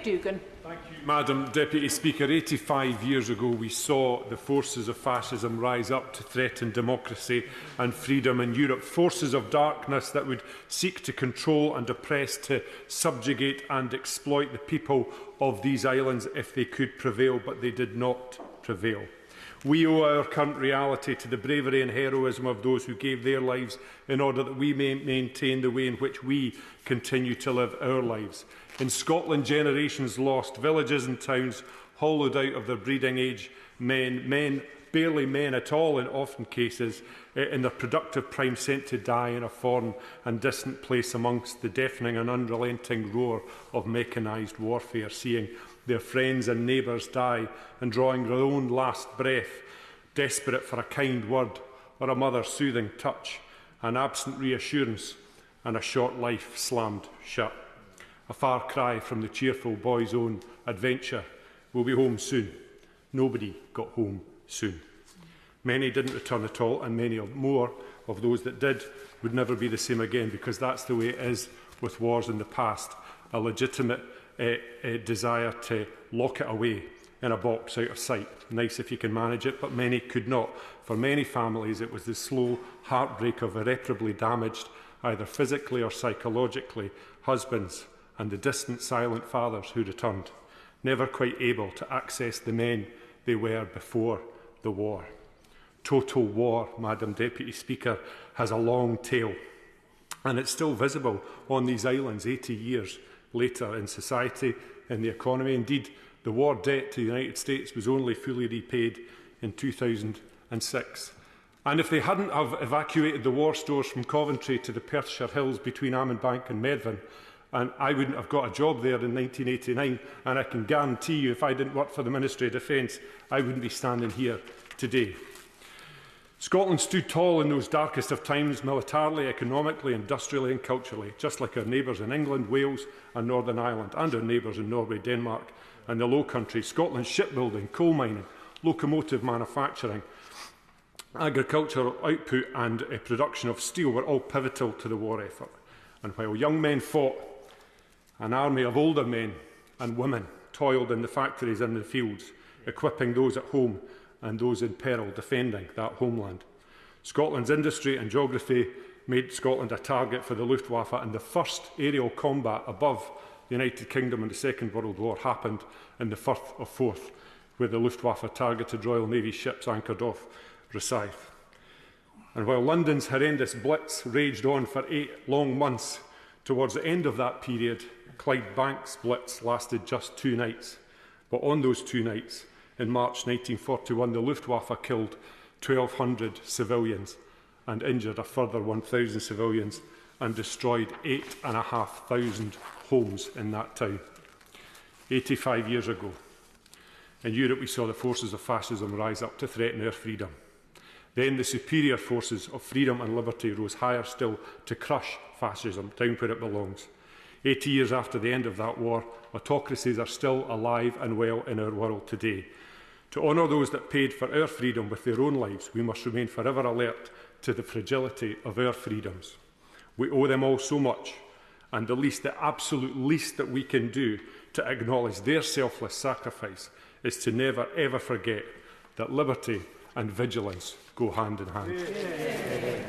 Doogan. Thank you, Madam Deputy Speaker. 85 years ago we saw the forces of fascism rise up to threaten democracy and freedom in Europe. Forces of darkness that would seek to control and oppress, to subjugate and exploit the people of these islands if they could prevail, but they did not prevail. We owe our current reality to the bravery and heroism of those who gave their lives in order that we may maintain the way in which we continue to live our lives. In Scotland, generations lost, villages and towns hollowed out of their breeding age, men, barely men at all in often cases, in their productive prime sent to die in a foreign and distant place amongst the deafening and unrelenting roar of mechanised warfare, seeing their friends and neighbours die and drawing their own last breath, desperate for a kind word or a mother's soothing touch, an absent reassurance and a short life slammed shut. A far cry from the cheerful boy's own adventure. We'll be home soon. Nobody got home soon. Many didn't return at all, and many more of those that did would never be the same again, because that's the way it is with wars in the past. A legitimate desire to lock it away in a box out of sight. Nice if you can manage it, but many could not. For many families, it was the slow heartbreak of irreparably damaged, either physically or psychologically, husbands and the distant silent fathers who returned, never quite able to access the men they were before the war. Total war, Madam Deputy Speaker, has a long tail, and it's still visible on these islands 80 years later in society, in the economy. Indeed, the war debt to the United States was only fully repaid in 2006. And if they hadn't have evacuated the war stores from Coventry to the Perthshire Hills between Ammanbank and Medvin, and I wouldn't have got a job there in 1989, and I can guarantee you if I didn't work for the Ministry of Defence, I wouldn't be standing here today. Scotland stood tall in those darkest of times, militarily, economically, industrially and culturally, just like our neighbours in England, Wales and Northern Ireland, and our neighbours in Norway, Denmark and the Low Countries. Scotland's shipbuilding, coal mining, locomotive manufacturing, agricultural output and production of steel were all pivotal to the war effort. And while young men fought, an army of older men and women toiled in the factories and the fields, equipping those at home and those in peril, defending that homeland. Scotland's industry and geography made Scotland a target for the Luftwaffe, and the first aerial combat above the United Kingdom in the Second World War happened in the Firth of Forth, where the Luftwaffe targeted Royal Navy ships anchored off Rosyth. And while London's horrendous blitz raged on for 8 long months, towards the end of that period, Clydebank's blitz lasted just 2 nights. But on those 2 nights, in March 1941, the Luftwaffe killed 1,200 civilians and injured a further 1,000 civilians and destroyed 8,500 homes in that town. 85 years ago, in Europe we saw the forces of fascism rise up to threaten our freedom. Then the superior forces of freedom and liberty rose higher still to crush fascism down where it belongs. 80 years after the end of that war, autocracies are still alive and well in our world today. To honour those that paid for our freedom with their own lives, we must remain forever alert to the fragility of our freedoms. We owe them all so much, and the absolute least that we can do to acknowledge their selfless sacrifice is to never ever forget that liberty and vigilance go hand in hand. Yeah.